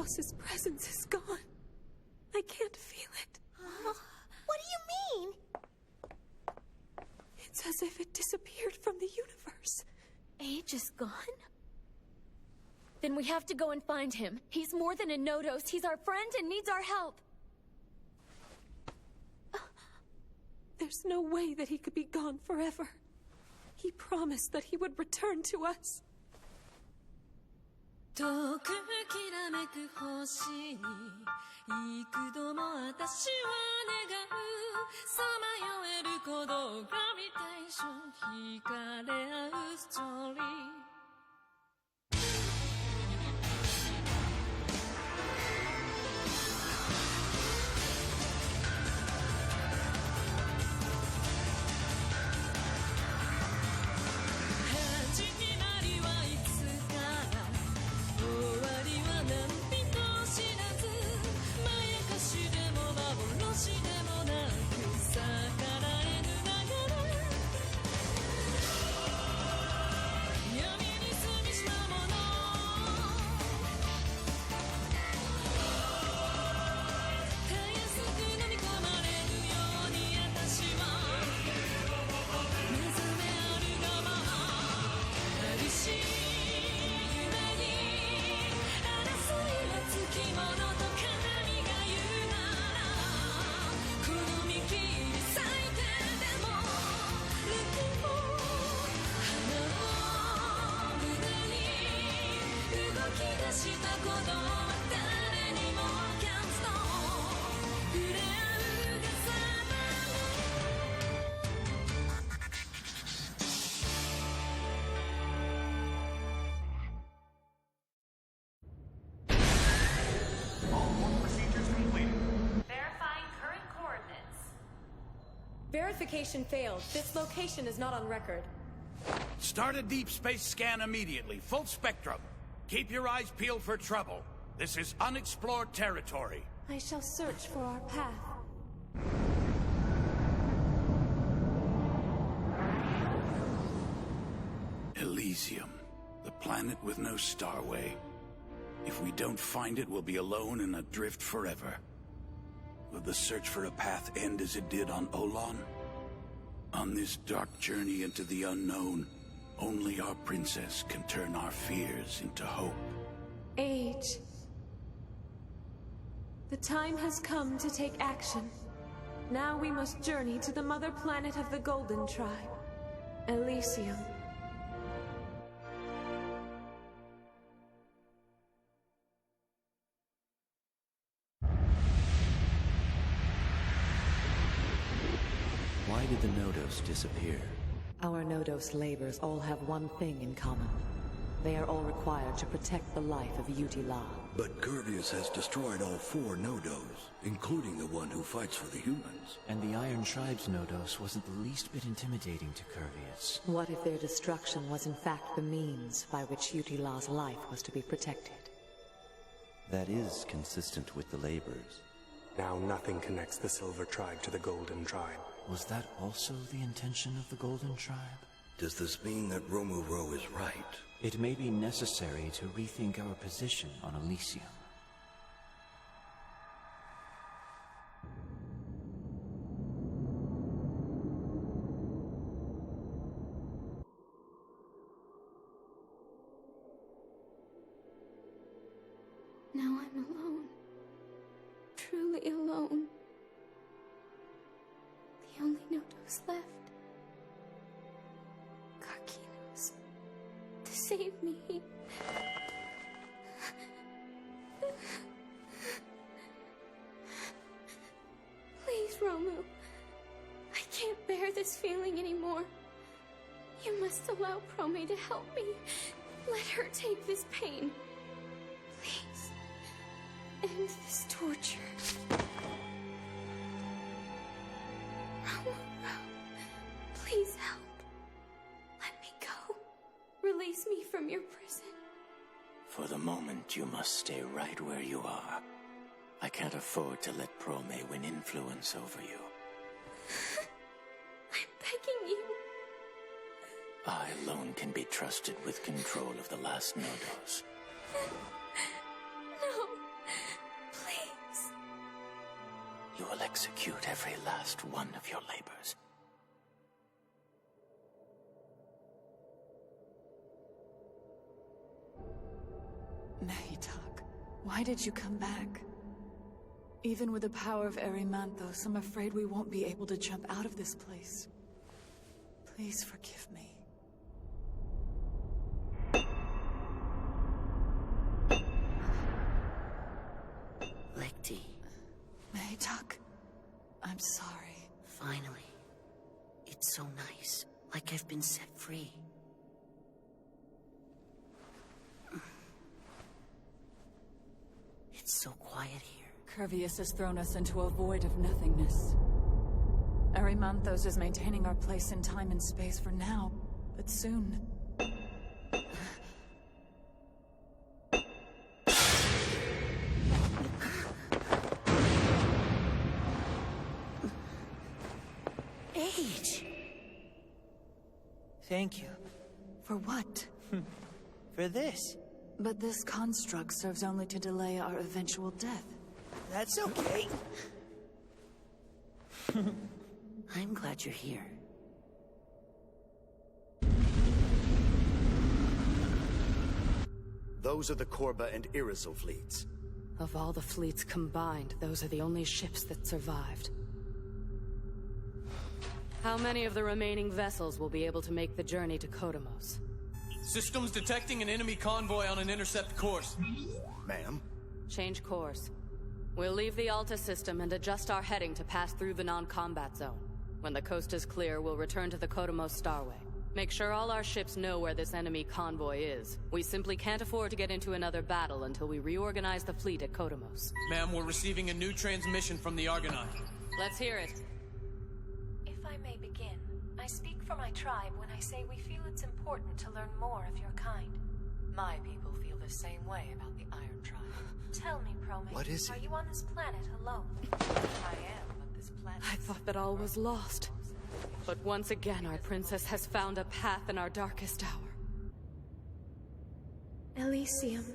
boss's presence is gone. I can't feel it. What do you mean? It's as if it disappeared from the universe. Age is gone? Then we have to go and find him. He's more than a Nodos. He's our friend and needs our help. There's no way that he could be gone forever. He promised that he would return to us. 遠くきらめく星に幾度も私は願うさまよえる鼓動グラビテーション惹かれ合うストーリー Verification failed. This location is not on record. Start a deep space scan immediately. Full spectrum. Keep your eyes peeled for trouble. This is unexplored territory. I shall search for our path. Elysium. The planet with no starway. If we don't find it, we'll be alone and adrift forever. Will the search for a path end as it did on Olon? On this dark journey into the unknown, only our princess can turn our fears into hope. Age. The time has come to take action. Now we must journey to the mother planet of the Golden Tribe, Elysium. Why did the Nodos disappear? Our Nodos labors all have one thing in common. They are all required to protect the life of Yuti-La. But Curvius has destroyed all 4 Nodos, including the one who fights for the humans. And the Iron Tribe's Nodos wasn't the least bit intimidating to Curvius. What if their destruction was in fact the means by which Yuti-La's life was to be protected? That is consistent with the labors. Now nothing connects the Silver Tribe to the Golden Tribe. Was that also the intention of the Golden Tribe? Does this mean that Romuro is right? It may be necessary to rethink our position on Elysium. Now I'm alone. Truly alone. The only Nodos left. Karkinos. To save me. Please, Romu. I can't bear this feeling anymore. You must allow Prome to help me. Let her take this pain. Please. End this torture. Romuro. Please help. Let me go. Release me from your prison. For the moment, you must stay right where you are. I can't afford to let Prome win influence over you. I'm begging you. I alone can be trusted with control of the last Nodos. No. You will execute every last one of your labors. Mehitak, why did you come back? Even with the power of Erymanthos, I'm afraid we won't be able to jump out of this place. Please forgive me. Lekti. Mehitak, I'm sorry. Finally. It's so nice. Like I've been set free. It's so quiet here. Curvius has thrown us into a void of nothingness. Erymanthos is maintaining our place in time and space for now, but soon... Age! Thank you. For what? For this. But this construct serves only to delay our eventual death. That's okay. I'm glad you're here. Those are the Korba and Irizel fleets. Of all the fleets combined, those are the only ships that survived. How many of the remaining vessels will be able to make the journey to Kodamos? Systems detecting an enemy convoy on an intercept course. Ma'am? Change course. We'll leave the Alta system and adjust our heading to pass through the non-combat zone. When the coast is clear, we'll return to the Kodamos Starway. Make sure all our ships know where this enemy convoy is. We simply can't afford to get into another battle until we reorganize the fleet at Kodamos. Ma'am, we're receiving a new transmission from the Argonaut. Let's hear it. If I may begin, I speak for my tribe when I say we feel it's important to learn more of your kind. My people feel the same way about the Iron Tribe. Tell me, Prome. What is it? Are you on this planet alone? I am, but this planet... I thought that all was lost. But once again, our princess has found a path in our darkest hour. Elysium.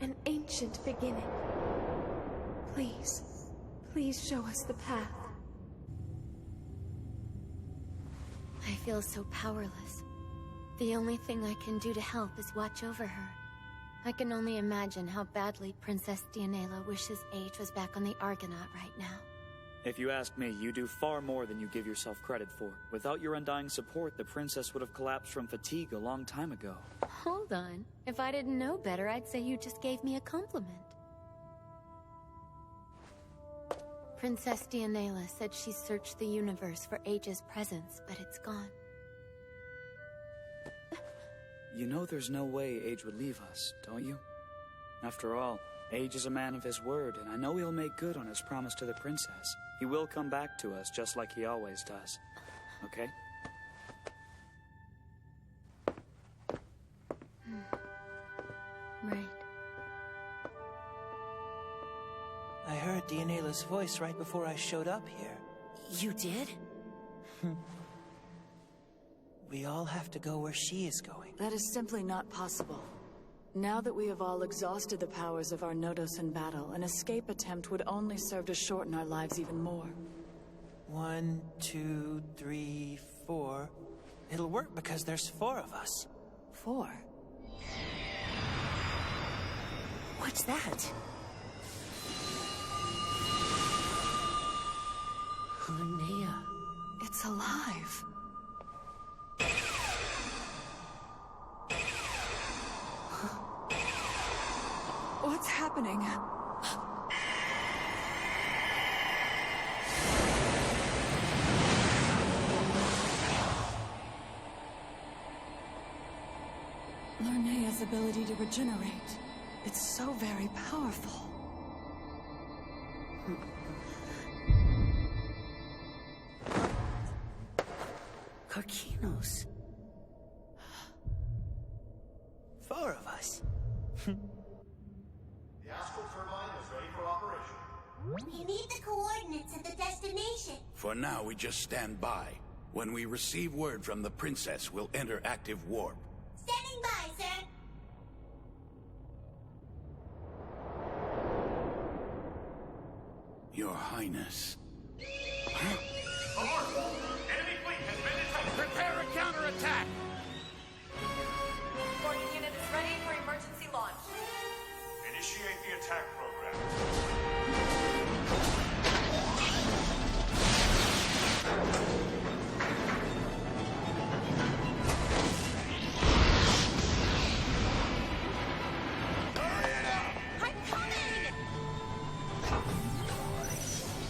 An ancient beginning. Please, please show us the path. I feel so powerless. The only thing I can do to help is watch over her. I can only imagine how badly Princess Dianela wishes Age was back on the Argonaut right now. If you ask me, you do far more than you give yourself credit for. Without your undying support, the princess would have collapsed from fatigue a long time ago. Hold on. If I didn't know better, I'd say you just gave me a compliment. Princess Dianela said she searched the universe for Age's presence, but it's gone. You know there's no way Age would leave us, don't you? After all, Age is a man of his word, and I know he'll make good on his promise to the princess. He will come back to us, just like he always does. Okay? Right. I heard Dianela's voice right before I showed up here. You did? We all have to go where she is going. That is simply not possible. Now that we have all exhausted the powers of our Nodos in battle, an escape attempt would only serve to shorten our lives even more. 1, 2, 3, 4. It'll work because there's 4 of us. 4? What's that? Linnea. It's alive. What's happening? Lirnea's ability to regenerate. It's so very powerful. Karkinos. 4 of us. The Astral Turbine is ready for operation. You need the coordinates of the destination. For now, we just stand by. When we receive word from the princess, we'll enter active warp. Standing by, sir. Your Highness. Alert! Enemy fleet has been detected! Prepare a counterattack! Boarding unit is ready for emergency launch. Initiate the attack program. I'm coming!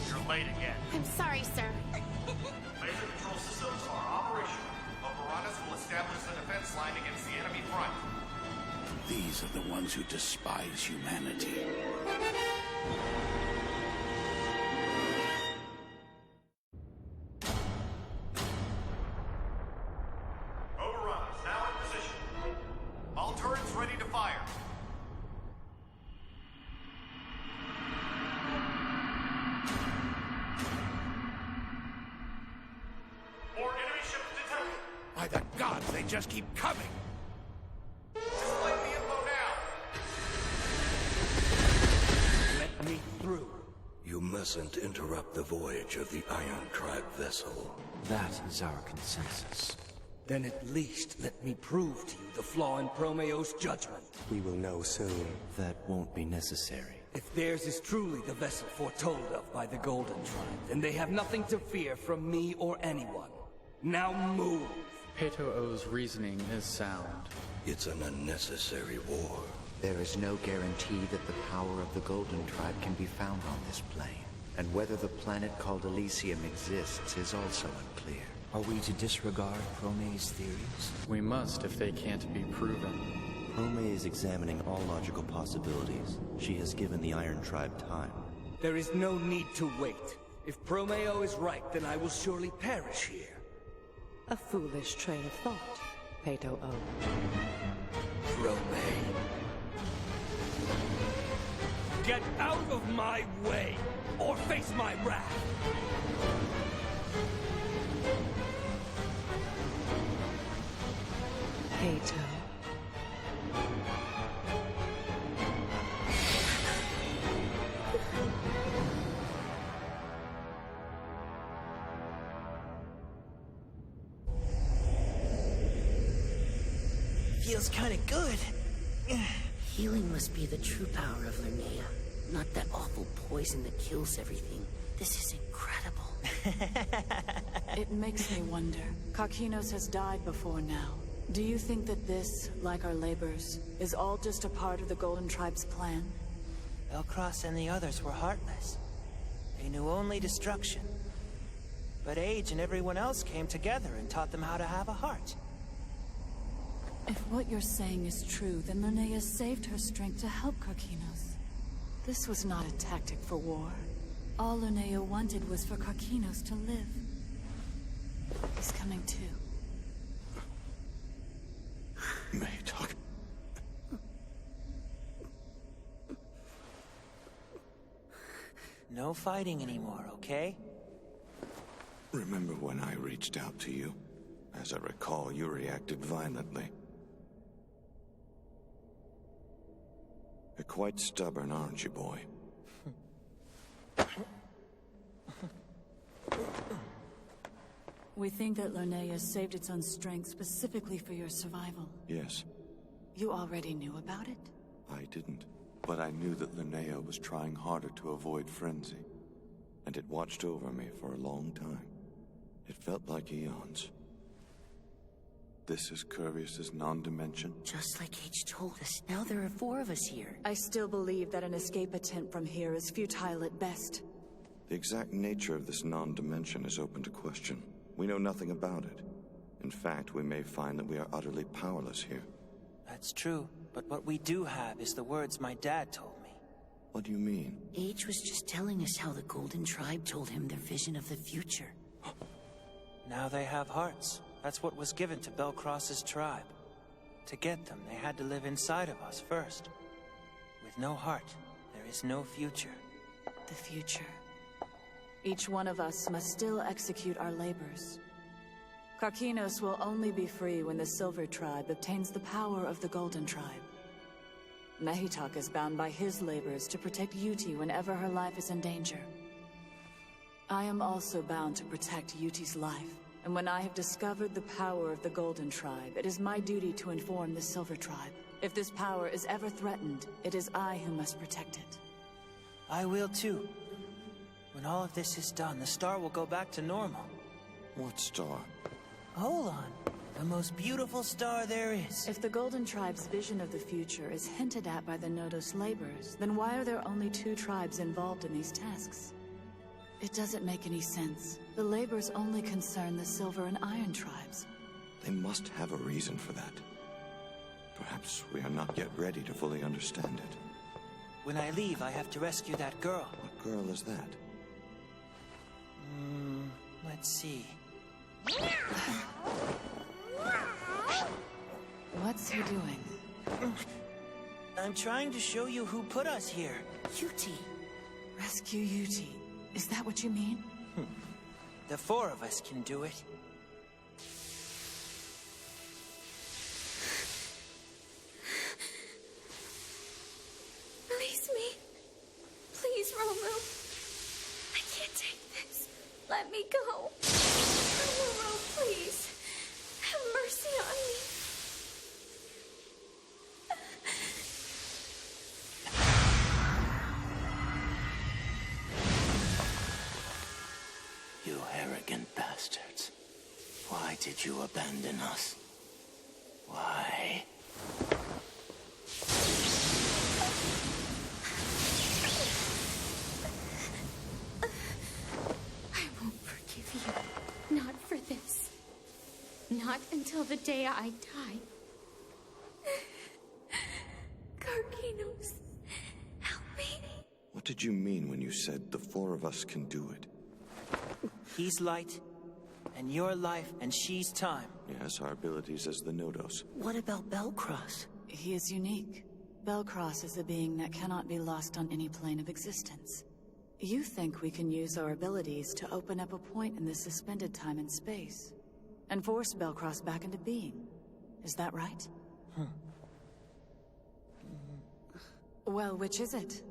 You're late again. I'm sorry, sir. Laser control systems are operational. Operatus will establish a defense line against the enemy front. These are the ones who despise humanity. Overrun is now in position. All turrets ready to fire. More enemy ships detected. By the gods, they just keep coming! Display the info now. Let me through. You mustn't interrupt the voyage of the Iron Tribe vessel. That is our consensus. Then at least let me prove to you the flaw in Promeo's judgment. We will know soon. That won't be necessary. If theirs is truly the vessel foretold of by the Golden Tribe, then they have nothing to fear from me or anyone. Now move! Peto-O's reasoning is sound. It's an unnecessary war. There is no guarantee that the power of the Golden Tribe can be found on this plane. And whether the planet called Elysium exists is also unclear. Are we to disregard Prome's theories? We must if they can't be proven. Prome is examining all logical possibilities. She has given the Iron Tribe time. There is no need to wait. If Promeo is right, then I will surely perish here. A foolish train of thought, Peto-O. Prome. Get out of my way, or face my wrath! Peto. Feels kinda good. Healing must be the true power of Linnea, not that awful poison that kills everything. This is incredible. It makes me wonder. Karkinos has died before now. Do you think that this, like our labors, is all just a part of the Golden Tribe's plan? Belcross and the others were heartless. They knew only destruction. But Age and everyone else came together and taught them how to have a heart. If what you're saying is true, then Linnea saved her strength to help Karkinos. This was not a tactic for war. All Linnea wanted was for Karkinos to live. He's coming too. Maytok. No fighting anymore, okay? Remember when I reached out to you? As I recall, you reacted violently. You're quite stubborn, aren't you, boy? We think that Linnea saved its own strength specifically for your survival. Yes, You already knew about it? I didn't. But I knew that Linnea was trying harder to avoid frenzy. And it watched over me for a long time. It felt like eons. This is Curvius's non-dimension? Just like Age told us, now there are 4 of us here. I still believe that an escape attempt from here is futile at best. The exact nature of this non-dimension is open to question. We know nothing about it. In fact, we may find that we are utterly powerless here. That's true, but what we do have is the words my dad told me. What do you mean? Age was just telling us how the Golden Tribe told him their vision of the future. Now they have hearts. That's what was given to Belcross's tribe. To get them, they had to live inside of us first. With no heart, there is no future. The future. Each one of us must still execute our labors. Karkinos will only be free when the Silver Tribe obtains the power of the Golden Tribe. Maytok is bound by his labors to protect Yuti whenever her life is in danger. I am also bound to protect Yuti's life. And when I have discovered the power of the Golden Tribe, it is my duty to inform the Silver Tribe. If this power is ever threatened, it is I who must protect it. I will too. When all of this is done, the star will go back to normal. What star? Hold on. The most beautiful star there is. If the Golden Tribe's vision of the future is hinted at by the Nodos laborers, then why are there only 2 tribes involved in these tasks? It doesn't make any sense. The labors only concern the Silver and Iron tribes. They must have a reason for that. Perhaps we are not yet ready to fully understand it. When I leave, I have to rescue that girl. What girl is that? Let's see. What's he doing? I'm trying to show you who put us here. Yuti. Rescue Yuti. Is that what you mean? The 4 of us can do it. Release me. Please, Romu. I can't take this. Let me go. Romero, please. Have mercy on me. You arrogant bastards. Why did you abandon us? Why? I won't forgive you. Not for this. Not until the day I die. Karkinos, help me. What did you mean when you said the 4 of us can do it? He's light, and you're life, and she's time. Yes, our abilities as the Nodos. What about Belcross? He is unique. Belcross is a being that cannot be lost on any plane of existence. You think we can use our abilities to open up a point in this suspended time and space, and force Belcross back into being. Is that right? Well, which is it?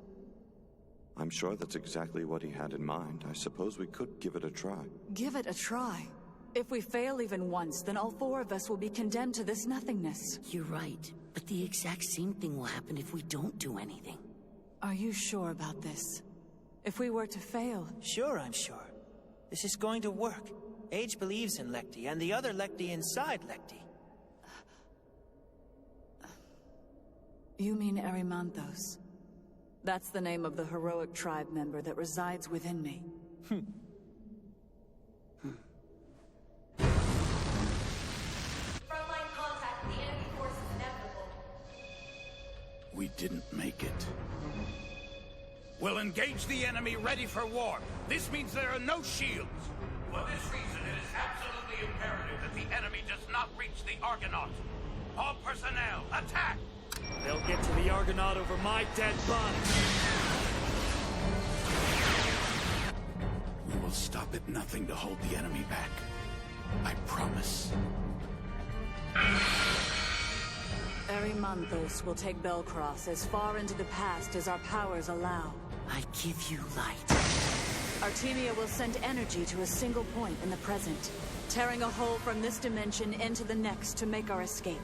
I'm sure that's exactly what he had in mind. I suppose we could give it a try. Give it a try. If we fail even once, then all 4 of us will be condemned to this nothingness. You're right, but the exact same thing will happen if we don't do anything. Are you sure about this? If we were to fail... Sure, I'm sure. This is going to work. Age believes in Lekti, and the other Lekti inside Lekti. You mean Erymanthos? That's the name of the heroic tribe member that resides within me. Frontline contact with the enemy force is inevitable. We didn't make it. We'll engage the enemy ready for war. This means there are no shields. For this reason, it is absolutely imperative that the enemy does not reach the Argonaut. All personnel, attack! They'll get to the Argonaut over my dead body. We will stop at nothing to hold the enemy back. I promise. Erymanthos will take Belcross as far into the past as our powers allow. I give you light. Artemia will send energy to a single point in the present, tearing a hole from this dimension into the next to make our escape.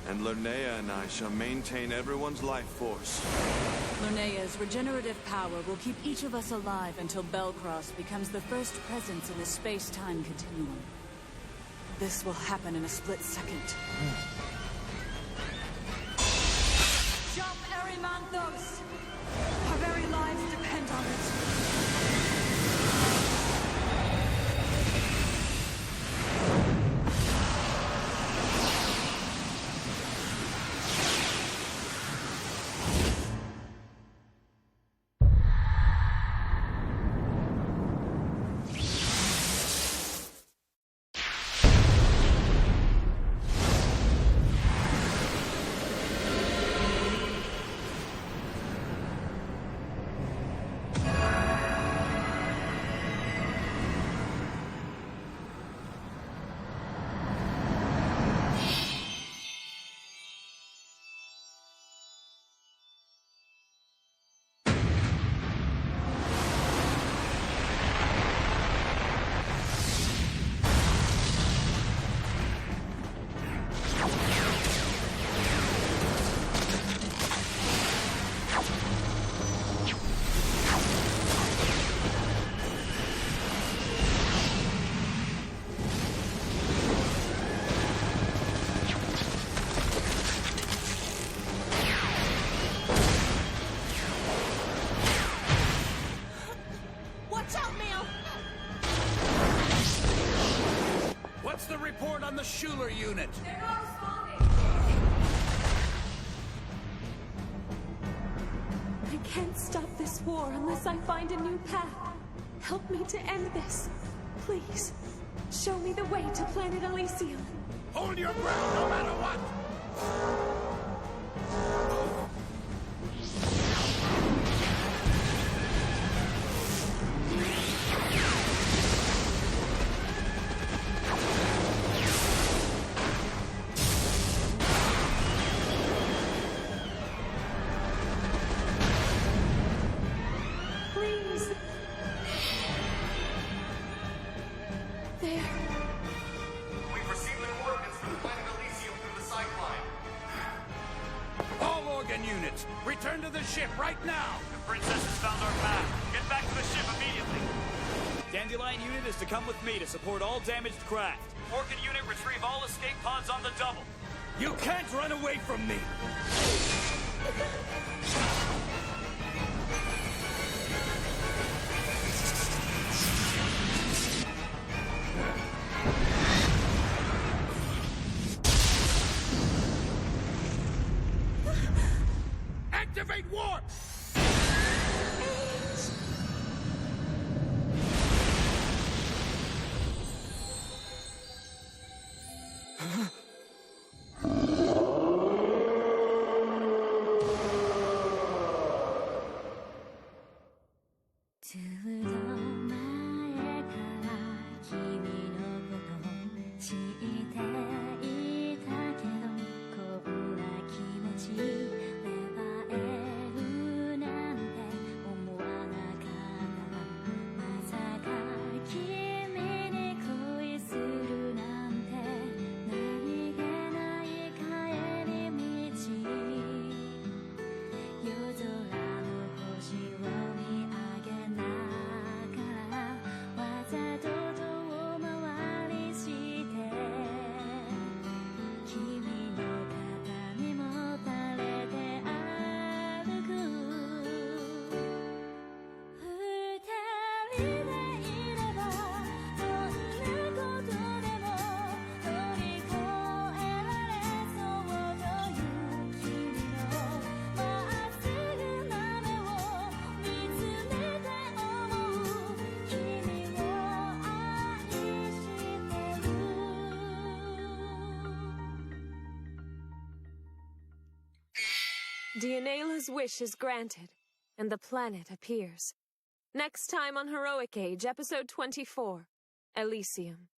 And Linnea and I shall maintain everyone's life force. Linnea's regenerative power will keep each of us alive until Belcross becomes the first presence in the space-time continuum. This will happen in a split second. Jump, Erymanthos! Our very lives depend on it. What's the report on the Schuler unit? They're not responding. I can't stop this war unless I find a new path. Help me to end this. Please, show me the way to planet Elysium. Hold your ground no matter what! Please. There. We've received the coordinates for the planet Elysium through the cycline. All organ units, return to the ship right now! The Princess has found our path. Get back to the ship immediately. Dandelion unit is to come with me to support all damaged craft. Orchid unit, retrieve all escape pods on the double. You can't run away from me! Activate warp! Dianela's wish is granted, and the planet appears. Next time on Heroic Age, Episode 24, Elysium.